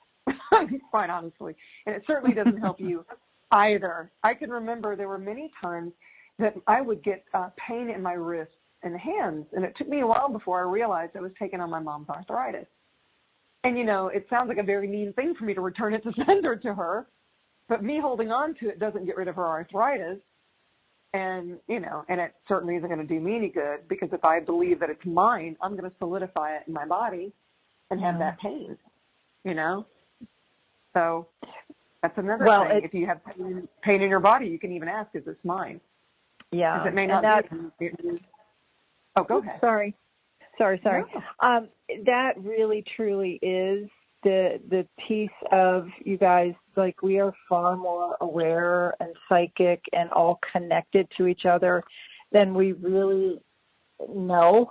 [SPEAKER 3] quite honestly. And it certainly doesn't help you either. I can remember there were many times that I would get pain in my wrists and hands, and it took me a while before I realized I was taking on my mom's arthritis. And, it sounds like a very mean thing for me to return it to sender to her, but me holding on to it doesn't get rid of her arthritis. And, and it certainly isn't going to do me any good, because if I believe that it's mine, I'm going to solidify it in my body and have that pain, So that's another thing. If you have pain in your body, you can even ask, is this mine?
[SPEAKER 2] Yeah.
[SPEAKER 3] Because it may not be. Oh, go ahead.
[SPEAKER 2] Sorry.
[SPEAKER 3] No.
[SPEAKER 2] That really, truly is the piece of you guys, like we are far more aware and psychic and all connected to each other than we really know.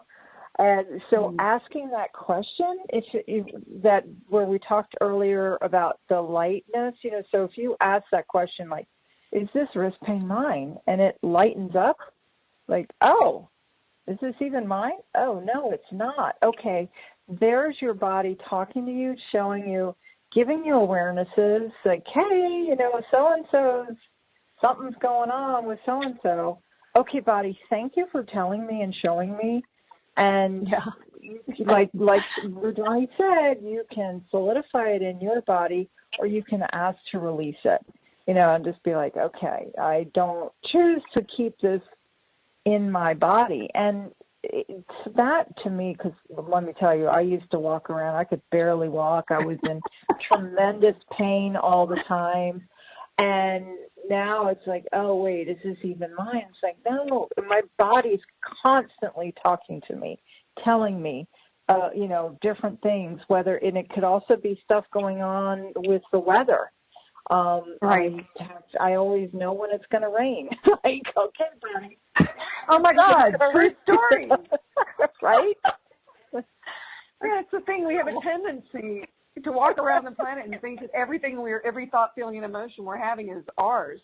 [SPEAKER 2] And so asking that question, if that where we talked earlier about the lightness, so if you ask that question, like, is this wrist pain mine? And it lightens up, like, oh, is this even mine? Oh, no, it's not. Okay, there's your body talking to you, showing you, giving you awarenesses, like, hey, so-and-so's, something's going on with so-and-so. Okay, body, thank you for telling me and showing me. And, like Rudrani said, you can solidify it in your body, or you can ask to release it, and just be like, okay, I don't choose to keep this in my body. And that to me, because let me tell you, I used to walk around, I could barely walk. I was in tremendous pain all the time. And now it's like, oh, wait, is this even mine? It's like, no, my body's constantly talking to me, telling me, different things, and it could also be stuff going on with the weather.
[SPEAKER 3] Right.
[SPEAKER 2] I always know when it's going to rain. Like, okay, buddy.
[SPEAKER 3] Oh, my God, true story.
[SPEAKER 2] Right?
[SPEAKER 3] Yeah, it's the thing. We have a tendency to walk around the planet and think that every thought, feeling, and emotion we're having is ours.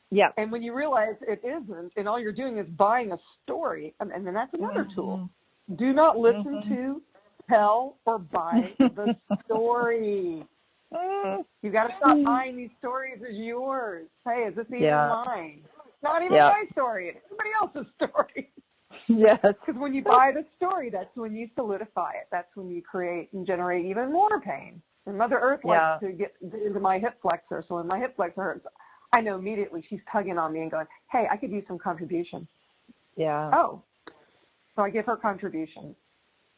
[SPEAKER 2] Yeah.
[SPEAKER 3] And when you realize it isn't, and all you're doing is buying a story, and then that's another tool. Do not listen to, tell, or buy the story. You got to stop buying these stories as yours. Hey, is this even mine? It's not even my story. It's somebody else's story.
[SPEAKER 2] Yes.
[SPEAKER 3] Because when you buy the story, that's when you solidify it. That's when you create and generate even more pain. And Mother Earth likes to get into my hip flexor. So when my hip flexor hurts, I know immediately she's tugging on me and going, hey, I could use some contribution.
[SPEAKER 2] Yeah.
[SPEAKER 3] Oh. So I give her contribution.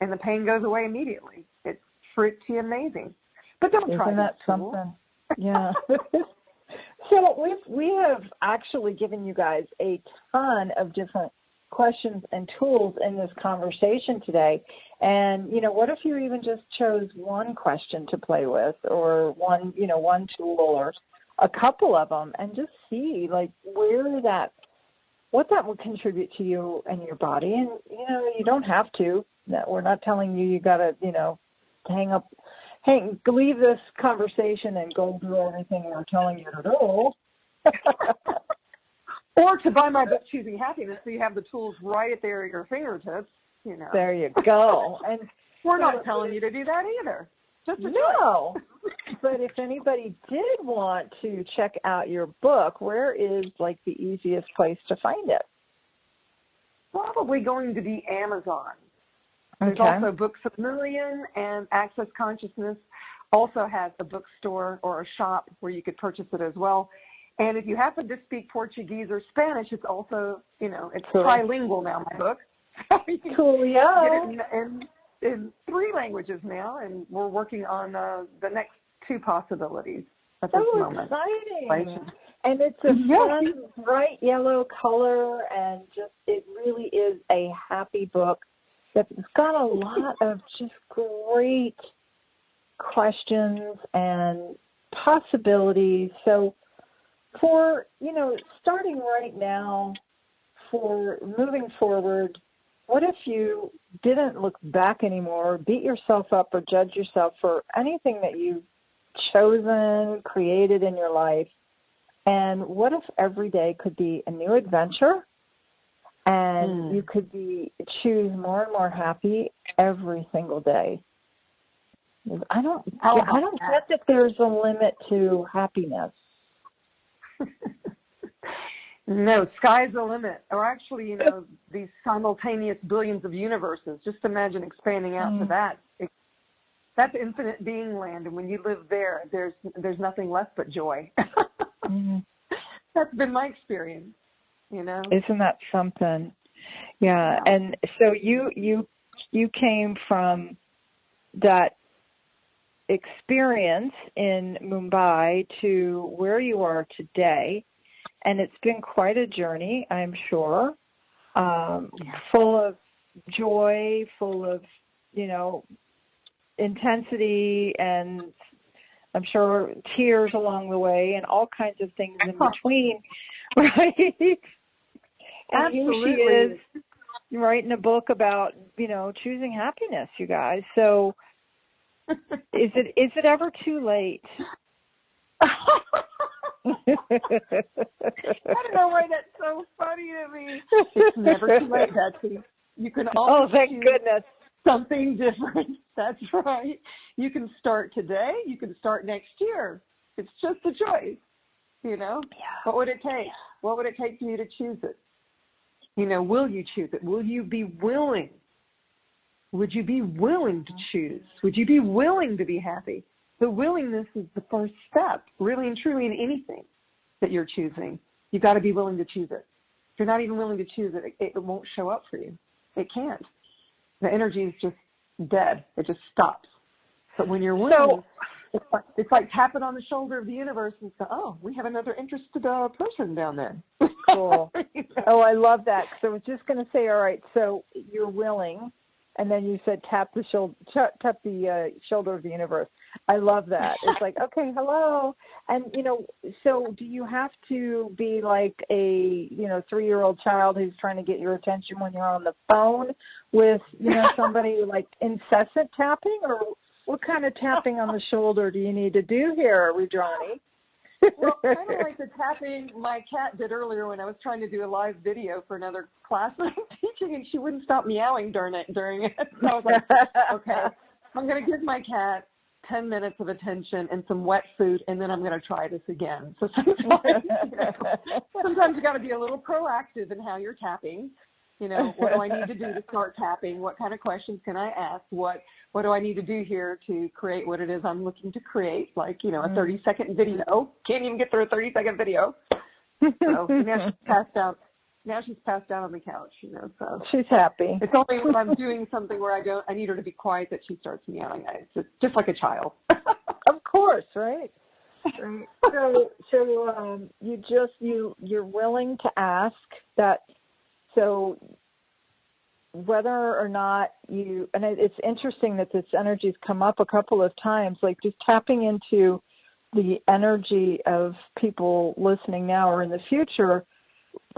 [SPEAKER 3] And the pain goes away immediately. It's pretty amazing. But don't try
[SPEAKER 2] that something? Yeah. So we have actually given you guys a ton of different questions and tools in this conversation today. And, what if you even just chose one question to play with, or one tool, or a couple of them, and just see what that would contribute to you and your body. And, you don't have to. We're not telling you got to, leave this conversation and go do everything we're telling you to do.
[SPEAKER 3] Or to buy my book, Choosing Happiness, so you have the tools right at your fingertips.
[SPEAKER 2] There you go. And
[SPEAKER 3] we're not telling you to do that either. Just
[SPEAKER 2] no. But if anybody did want to check out your book, where is the easiest place to find it?
[SPEAKER 3] Probably going to be Amazon. There's also Books a Million, and Access Consciousness also has a bookstore or a shop where you could purchase it as well. And if you happen to speak Portuguese or Spanish, it's also, it's trilingual now, my book.
[SPEAKER 2] Cool, yeah.
[SPEAKER 3] Get it in 3 languages now, and we're working on the next 2 possibilities at this moment.
[SPEAKER 2] Exciting. And it's a fun, bright yellow color, and it really is a happy book. It's got a lot of just great questions and possibilities. So for, starting right now, for moving forward, what if you didn't look back anymore, beat yourself up, or judge yourself for anything that you've chosen, created in your life? And what if every day could be a new adventure, and you could choose more and more happy every single day? I don't get that there's a limit to happiness.
[SPEAKER 3] No, sky's the limit. Or actually, these simultaneous billions of universes. Just imagine expanding out to that. That's infinite being land, and when you live there, there's nothing left but joy. That's been my experience.
[SPEAKER 2] Isn't that something? Yeah. And so you came from that experience in Mumbai to where you are today, and it's been quite a journey, I'm sure, full of joy, full of, intensity, and I'm sure tears along the way, and all kinds of things in between, right? And
[SPEAKER 3] Absolutely.
[SPEAKER 2] Here she is writing a book about, choosing happiness, you guys. So is it ever too late?
[SPEAKER 3] I don't know why that's so funny to me. It's never too late, Betsy. You can always
[SPEAKER 2] thank goodness.
[SPEAKER 3] Something different. That's right. You can start today. You can start next year. It's just a choice. Yeah. What would it take? What would it take for you to choose it? Will you choose it? Will you be willing Would you be willing to choose? Would you be willing to be happy? The willingness is the first step, really and truly, in anything that you're choosing. You've got to be willing to choose it. If you're not even willing to choose it, it won't show up for you. It can't. The energy is just dead. It just stops. But when you're willing, it's like tapping on the shoulder of the universe and say, oh, we have another interested person down there.
[SPEAKER 2] Cool. Oh, I love that. So I was just going to say, all right, so you're willing, and then you said tap the shoulder of the universe. I love that. It's like, okay, hello. And, so do you have to be like a, 3-year-old child who's trying to get your attention when you're on the phone with, somebody like incessant tapping, or what kind of tapping on the shoulder do you need to do here, Rudrani?
[SPEAKER 3] Well, kind of like the tapping my cat did earlier when I was trying to do a live video for another class that I'm teaching, and she wouldn't stop meowing during it. So I was like, okay, I'm going to give my cat 10 minutes of attention and some wet food, and then I'm going to try this again. So sometimes you got to be a little proactive in how you're tapping. What do I need to do to start tapping? What kind of questions can I ask? What do I need to do here to create what it is I'm looking to create? Like, a 30-second video. Can't even get through a 30-second video. So now she's passed out. Now she's passed out on the couch, so.
[SPEAKER 2] She's happy.
[SPEAKER 3] It's only when I'm doing something where I need her to be quiet that she starts meowing. It's just like a child.
[SPEAKER 2] Of course, right? Right. So you're willing to ask that. So whether or not and it's interesting that this energy's come up a couple of times, like just tapping into the energy of people listening now or in the future.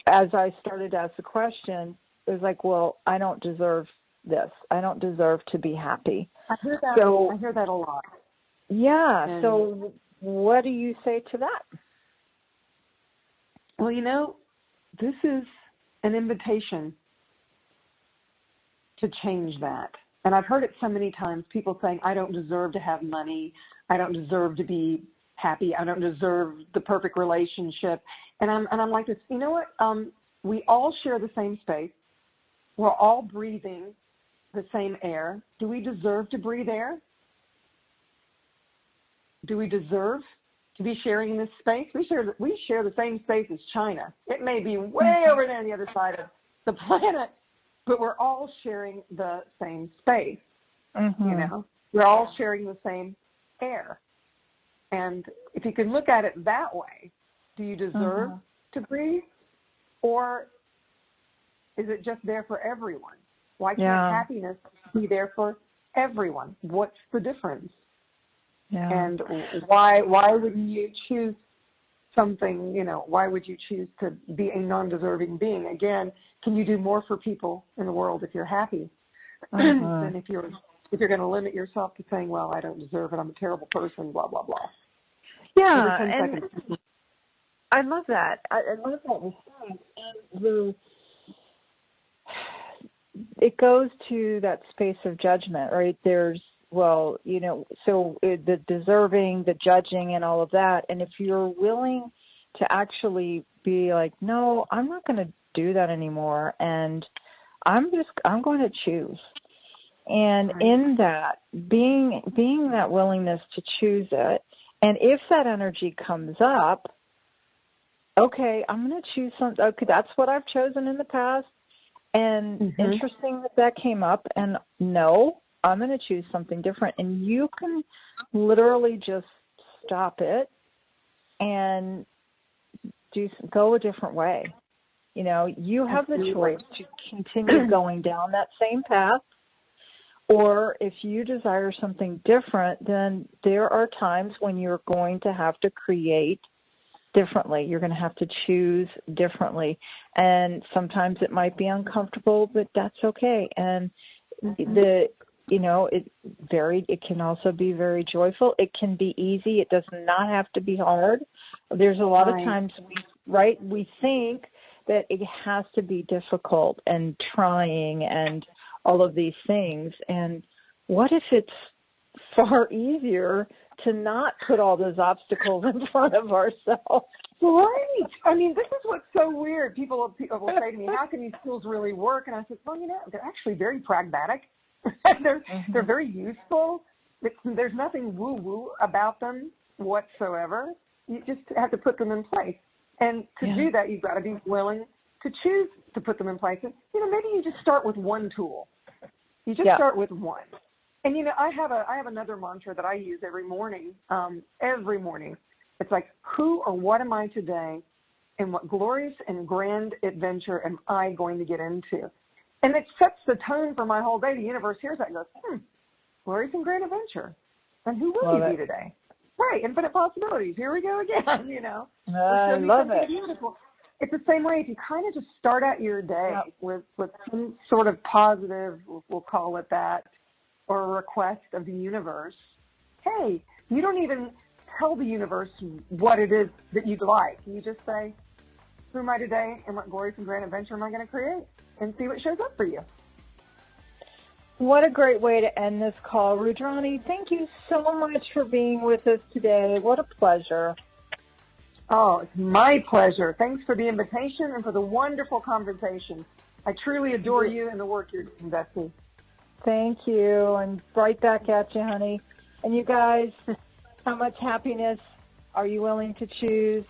[SPEAKER 2] As I started to ask the question, it was like, well, I don't deserve this. I don't deserve to be happy.
[SPEAKER 3] I hear that a lot.
[SPEAKER 2] Yeah. And so what do you say to that?
[SPEAKER 3] Well, this is an invitation to change that. And I've heard it so many times, people saying, I don't deserve to have money. I don't deserve to be happy. I don't deserve the perfect relationship. And I'm like this, you know what? We all share the same space. We're all breathing the same air. Do we deserve to breathe air? Do we deserve to be sharing this space? We share the same space as China. It may be way over there on the other side of the planet, but we're all sharing the same space.
[SPEAKER 2] Mm-hmm.
[SPEAKER 3] We're all sharing the same air. And if you can look at it that way, do you deserve to breathe? Or is it just there for everyone? Why can't happiness be there for everyone? What's the difference?
[SPEAKER 2] Yeah.
[SPEAKER 3] And why wouldn't you choose something, why would you choose to be a non-deserving being? Again, can you do more for people in the world if you're happy than if you're going to limit yourself to saying, well, I don't deserve it, I'm a terrible person, blah, blah, blah.
[SPEAKER 2] Yeah, and I love that. I love that response. And it goes to that space of judgment, right? There's, so the deserving, the judging, and all of that. And if you're willing to actually be like, no, I'm not going to do that anymore, and I'm going to choose. And in that, being that willingness to choose it, and if that energy comes up, okay, I'm going to choose something. Okay, that's what I've chosen in the past. And interesting that came up. And no, I'm going to choose something different. And you can literally just stop it and go a different way. You have the choice to continue going down that same path. Or if you desire something different, then there are times when you're going to have to create differently. You're going to have to choose differently. And sometimes it might be uncomfortable, but that's okay. And it can also be very joyful. It can be easy. It does not have to be hard. There's a lot of times we think that it has to be difficult and trying and all of these things. And what if it's far easier to not put all those obstacles in front of ourselves?
[SPEAKER 3] Right. I mean, this is what's so weird. People will say to me, how can these tools really work? And I said, well, they're actually very pragmatic. they're very useful. There's nothing woo-woo about them whatsoever. You just have to put them in place. And to do that, you've got to be willing to choose to put them in place. And, maybe you just start with one tool. You just start with one. And, I have another mantra that I use every morning. It's like, who or what am I today? And what glorious and grand adventure am I going to get into? And it sets the tone for my whole day. The universe hears that and goes, glorious and grand adventure. And who will you be today? Right, infinite possibilities. Here we go again,
[SPEAKER 2] I love it.
[SPEAKER 3] Beautiful. It's the same way if you kind of just start out your day with some sort of positive, we'll call it that, or a request of the universe. Hey, you don't even tell the universe what it is that you'd like. You just say, who am I today and what glorious and grand adventure am I going to create? And see what shows up for you.
[SPEAKER 2] What a great way to end this call. Rudrani, thank you so much for being with us today. What a pleasure.
[SPEAKER 3] Oh, it's my pleasure. Thanks for the invitation and for the wonderful conversation. I truly adore you and the work you're doing, Betsy.
[SPEAKER 2] Thank you. And right back at you, honey. And you guys, how much happiness are you willing to choose?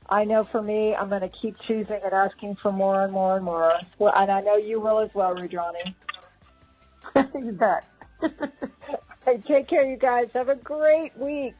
[SPEAKER 2] I know for me, I'm going to keep choosing and asking for more and more and more. Well, and I know you will as well, Rudrani.
[SPEAKER 3] You bet.
[SPEAKER 2] Hey, take care, you guys. Have a great week.